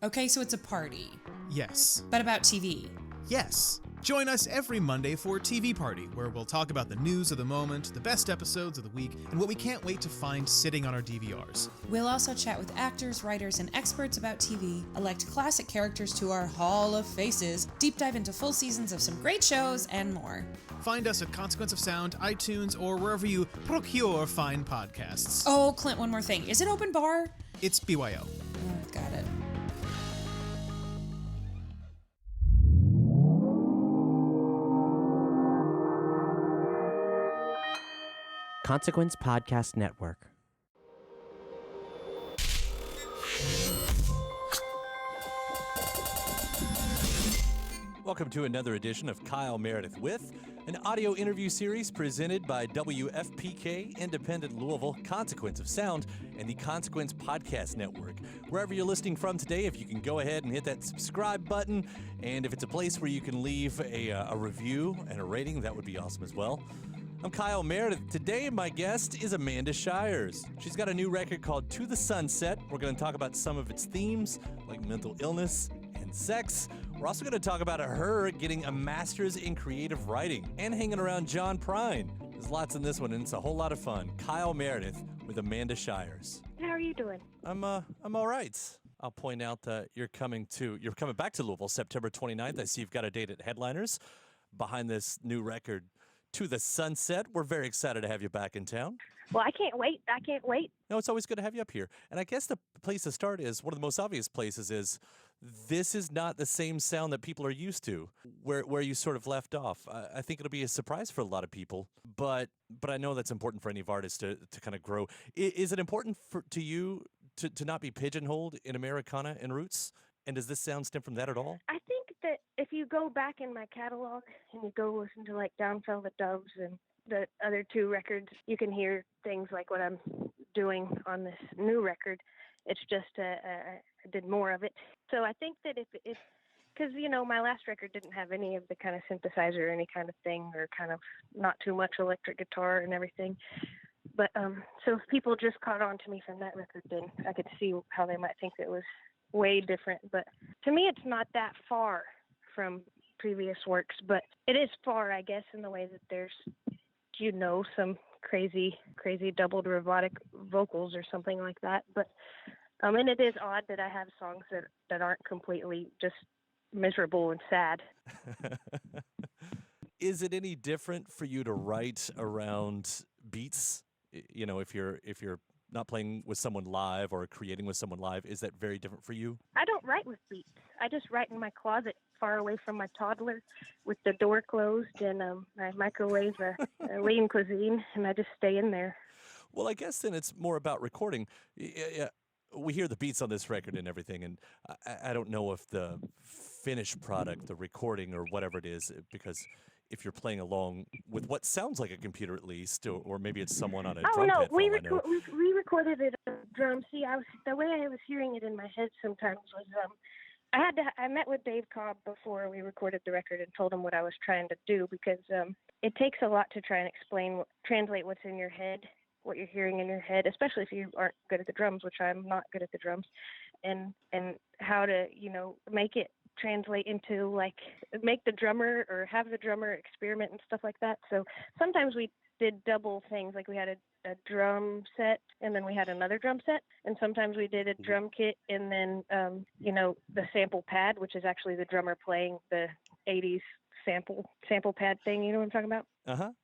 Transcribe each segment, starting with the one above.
Okay, so it's a party. Yes. But about TV. Yes. Join us every Monday for TV Party, where we'll talk about the news of the moment, the best episodes of the week, and what we can't wait to find sitting on our DVRs. We'll also chat with actors, writers, and experts about TV, elect classic characters to our Hall of Faces, deep dive into full seasons of some great shows, and more. Find us at Consequence of Sound, iTunes, or wherever you procure fine podcasts. Oh, Clint, one more thing. Is it open bar? It's BYO. Oh, got it. Consequence Podcast Network. Welcome to another edition of Kyle Meredith With, an audio interview series presented by WFPK Independent Louisville, Consequence of Sound, and the Consequence Podcast Network. Wherever you're listening from today, if you can go ahead and hit that subscribe button, and if it's a place where you can leave a review and a rating, that would be awesome as well. I'm Kyle Meredith. Today, my guest is Amanda Shires. She's got a new record called To the Sunset. We're going to talk about some of its themes, like mental illness and sex. We're also going to talk about her getting a master's in creative writing and hanging around John Prine. There's lots in this one, and it's a whole lot of fun. Kyle Meredith with Amanda Shires. How are you doing? I'm all right. I'll point out that you're coming back to Louisville September 29th. I see you've got a date at Headliners behind this new record, To the Sunset. We're very excited to have you back in town. Well, I can't wait. No, it's always good to have you up here. And I guess the place to start is, one of the most obvious places is, this is not the same sound that people are used to, where you sort of left off. I think it'll be a surprise for a lot of people, but I know that's important for any artist to kind of grow. Is it important to you to not be pigeonholed in Americana and roots? And does this sound stem from that at all? I think that if you go back in my catalog and you go listen to like Down Fell the Doves and the other two records, you can hear things like what I'm doing on this new record. It's just I did more of it. So I think that if because, you know, my last record didn't have any of the kind of synthesizer or any kind of thing, or kind of not too much electric guitar and everything. But so if people just caught on to me from that record, then I could see how they might think it was way different. But to me, it's not that far from previous works, but it is far, I guess, in the way that there's, you know, some crazy doubled robotic vocals or something like that. But and it is odd that I have songs that aren't completely just miserable and sad. Is it any different for you to write around beats? You know, if you're not playing with someone live or creating with someone live, is that very different for you? I don't write with beats. I just write in my closet, far away from my toddler, with the door closed, and I microwave a lean cuisine, and I just stay in there. Well, I guess then it's more about recording. Yeah, we hear the beats on this record and everything, and I don't know if the finished product, the recording or whatever it is, because if you're playing along with what sounds like a computer at least, or maybe it's someone on a drum no, kit. we recorded it on drum. See, the way I was hearing it in my head sometimes was I met with Dave Cobb before we recorded the record and told him what I was trying to do, because it takes a lot to try and translate what's in your head, what you're hearing in your head, especially if you aren't good at the drums, which I'm not good at the drums, and how to, you know, make it translate into, like, make the drummer or have the drummer experiment and stuff like that. So sometimes we did double things, like we had a drum set and then we had another drum set, and sometimes we did a drum kit and then you know, the sample pad, which is actually the drummer playing the 80s sample pad thing. You know what I'm talking about?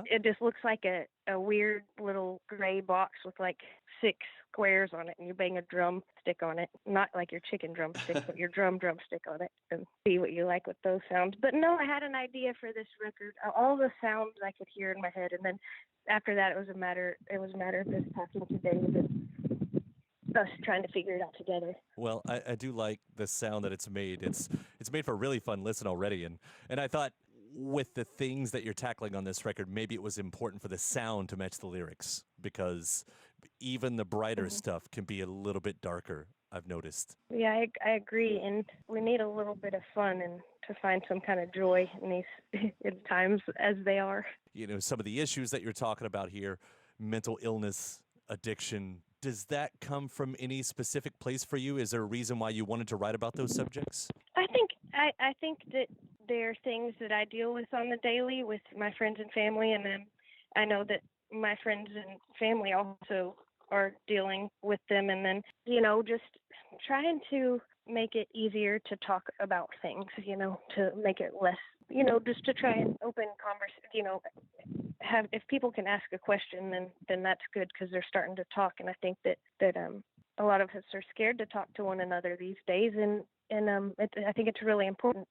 It just looks like a weird little gray box with like 6 squares on it, and you bang a drumstick on it. Not like your chicken drumstick, but your drumstick on it, and see what you like with those sounds. But no, I had an idea for this record. All the sounds I could hear in my head, and then after that, it was a matter of just talking to Dave and us trying to figure it out together. Well, I do like the sound that it's made. It's made for a really fun listen already, and I thought, with the things that you're tackling on this record, maybe it was important for the sound to match the lyrics, because even the brighter stuff can be a little bit darker, I've noticed. Yeah, I agree. And we need a little bit of fun and to find some kind of joy in these in times as they are. You know, some of the issues that you're talking about here, mental illness, addiction, Does that come from any specific place for you? Is there a reason why you wanted to write about those subjects? I think that there are things that I deal with on the daily with my friends and family, and then I know that my friends and family also are dealing with them, and then, just trying to make it easier to talk about things, to make it less, just to try and open if people can ask a question, then that's good because they're starting to talk. And I think that a lot of us are scared to talk to one another these days, and I think it's really important,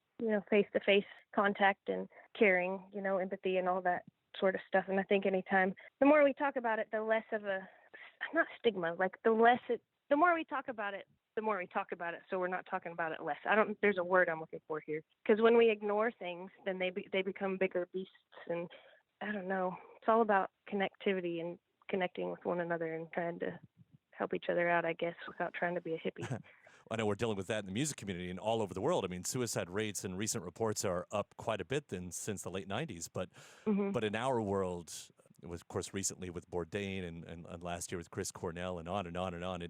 face-to-face contact and caring, empathy and all that sort of stuff. And I think the more we talk about it, the less of a, not stigma, like the more we talk about it, the more we talk about it. So we're not talking about it less. There's a word I'm looking for here. Because when we ignore things, then they become bigger beasts. And I don't know. It's all about connectivity and connecting with one another and trying to help each other out, I guess, without trying to be a hippie. I know we're dealing with that in the music community and all over the world. I mean, suicide rates in recent reports are up quite a bit since the late 90s. But in our world, it was, of course, recently with Bourdain and last year with Chris Cornell and on and on and on.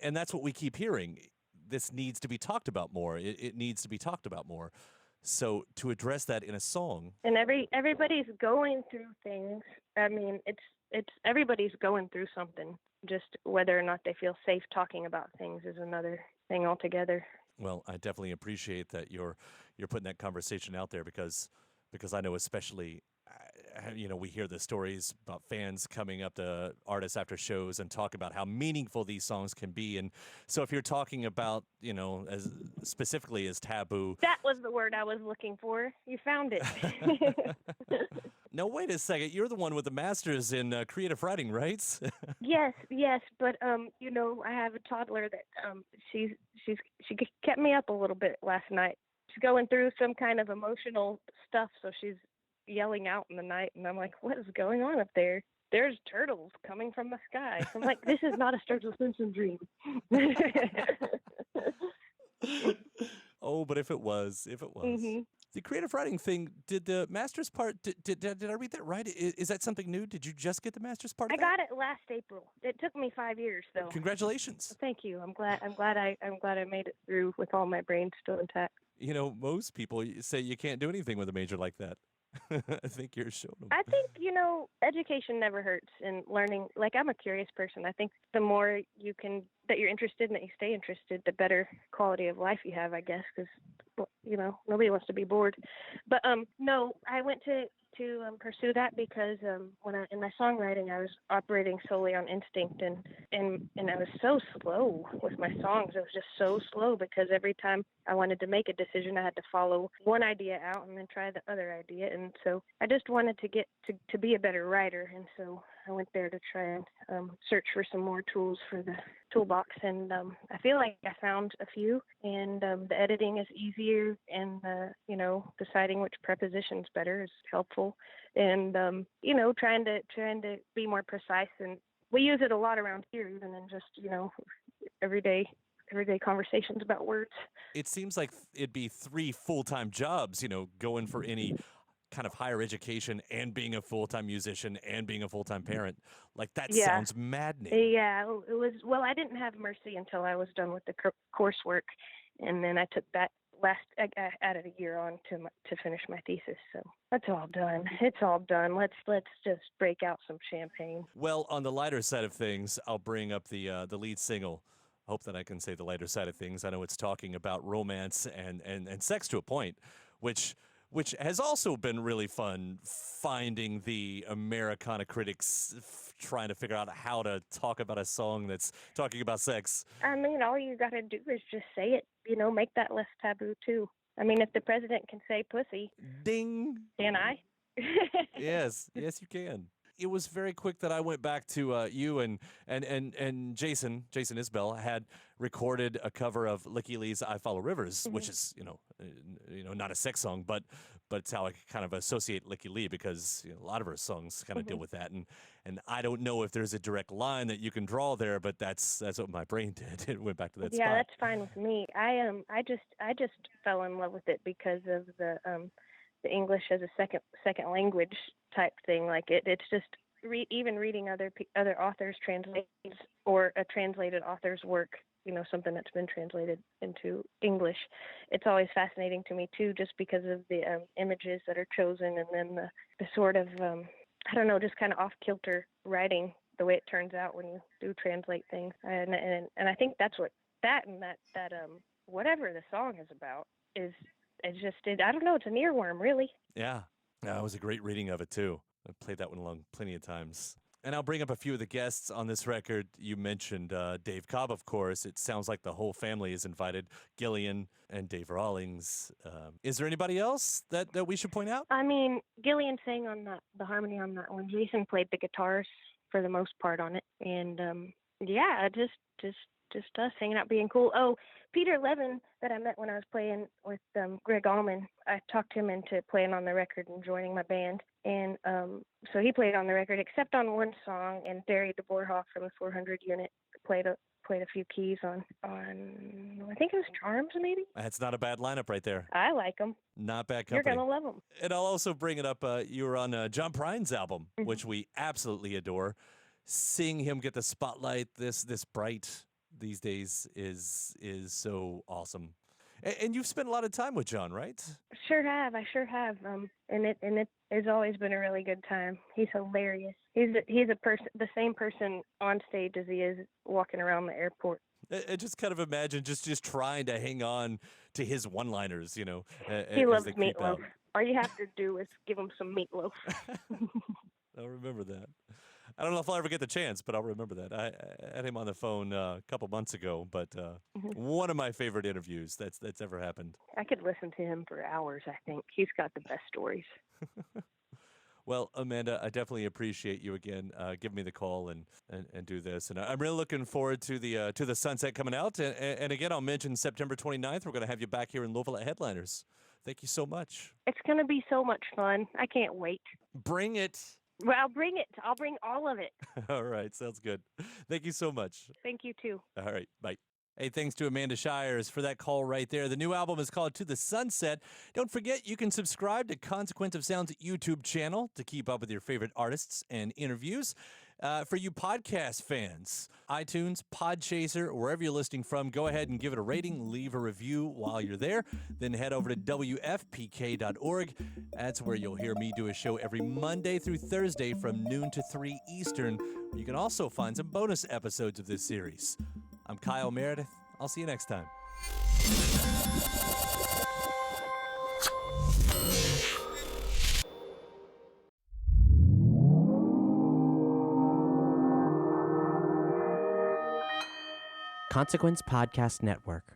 And that's what we keep hearing. This needs to be talked about more. It needs to be talked about more. So to address that in a song. And everybody's going through things. I mean, it's everybody's going through something. Just whether or not they feel safe talking about things is another thing altogether. Well, I definitely appreciate that you're putting that conversation out there because I know especially, we hear the stories about fans coming up to artists after shows and talk about how meaningful these songs can be. And so if you're talking about, as specifically as taboo. That was the word I was looking for. You found it. No, wait a second. You're the one with the master's in creative writing, right? Yes, but I have a toddler that she kept me up a little bit last night. She's going through some kind of emotional stuff, so she's yelling out in the night, and I'm like, what is going on up there? There's turtles coming from the sky. I'm like, this is not a Sturgill Simpson dream. Oh, but if it was. Mm-hmm. The creative writing thing, did the master's part, did I read that right? Is that something new? Did you just get the master's part? I got it last April. It took me 5 years, though. Congratulations. Thank you. I'm glad I made it through with all my brain still intact. Most people say you can't do anything with a major like that. I think you're showing them. I think, education never hurts in learning. Like, I'm a curious person. I think the more that you're interested and that you stay interested, the better quality of life you have, I guess, because, nobody wants to be bored. But, no, I went to pursue that because when in my songwriting, I was operating solely on instinct, and I was so slow with my songs. It was just so slow because every time I wanted to make a decision, I had to follow one idea out and then try the other idea. And so I just wanted to get to be a better writer. And so I went there to try and search for some more tools for the toolbox. And I feel like I found a few, and the editing is easier, and deciding which preposition's better is helpful. And, trying to be more precise. And we use it a lot around here, even in just, everyday conversations about words. It seems like it'd be 3 full-time jobs, going for any kind of higher education and being a full-time musician and being a fulltime parent. Like, that sounds maddening. Yeah, it was. Well, I didn't have Mercy until I was done with the coursework, and then I took that I added a year on to finish my thesis. So that's all done. It's all done. Let's just break out some champagne. Well, on the lighter side of things, I'll bring up the lead single. I hope that I can say the lighter side of things. I know it's talking about romance and sex to a point, which has also been really fun, finding the Americana critics trying to figure out how to talk about a song that's talking about sex. I mean, all you got to do is just say it, make that less taboo too. I mean, if the president can say pussy. Ding. Can I? Yes, you can. It was very quick that I went back to you and Jason Isbell had recorded a cover of Licky Lee's "I Follow Rivers," which is not a sex song, but it's how I kind of associate Licky Lee because a lot of her songs kind of deal with that, and I don't know if there's a direct line that you can draw there, but that's what my brain did. It went back to that spot. Yeah, that's fine with me. I just fell in love with it because of the English as a second language type thing. Like it's just even reading other authors' translations or a translated author's work, something that's been translated into English, it's always fascinating to me too, just because of the images that are chosen, and then the sort of I don't know, just kind of off kilter writing, the way it turns out when you do translate things, and I think that's what that whatever the song is about is. It's just, I don't know, it's an earworm, really. Yeah, it was a great reading of it, too. I've played that one along plenty of times. And I'll bring up a few of the guests on this record. You mentioned Dave Cobb, of course. It sounds like the whole family is invited. Gillian and Dave Rawlings. Is there anybody else that we should point out? I mean, Gillian sang on the harmony on that one. Jason played the guitars for the most part on it. And, yeah, just us hanging out, being cool. Oh, Peter Levin, that I met when I was playing with Greg Allman, I talked him into playing on the record and joining my band. And so he played on the record, except on one song, and Barry DeBoerhoff from the 400 unit played a few keys on I think it was Charms, maybe? That's not a bad lineup right there. I like them. Not bad company. You're going to love them. And I'll also bring it up, you were on John Prine's album, which we absolutely adore. Seeing him get the spotlight this bright these days is so awesome. And you've spent a lot of time with John, right? I sure have. And it has always been a really good time. He's hilarious. He's a person, the same person on stage as he is walking around the airport. I just kind of imagine just trying to hang on to his one-liners, He as loves they creep meatloaf. out. All you have to do is give him some meatloaf. I'll remember that. I don't know if I'll ever get the chance, but I'll remember that. I had him on the phone a couple months ago, but one of my favorite interviews that's ever happened. I could listen to him for hours, I think. He's got the best stories. Well, Amanda, I definitely appreciate you again giving me the call and do this. And I'm really looking forward to the Sunset coming out. And again, I'll mention September 29th. We're going to have you back here in Louisville at Headliners. Thank you so much. It's going to be so much fun. I can't wait. Bring it. Well, I'll bring it. I'll bring all of it. All right. Sounds good. Thank you so much. Thank you, too. All right. Bye. Hey, thanks to Amanda Shires for that call right there. The new album is called To the Sunset. Don't forget, you can subscribe to Consequence of Sound's YouTube channel to keep up with your favorite artists and interviews. For you podcast fans, iTunes, Podchaser, wherever you're listening from, go ahead and give it a rating, leave a review while you're there. Then head over to WFPK.org. That's where you'll hear me do a show every Monday through Thursday from noon to 3 Eastern. You can also find some bonus episodes of this series. I'm Kyle Meredith. I'll see you next time. Consequence Podcast Network.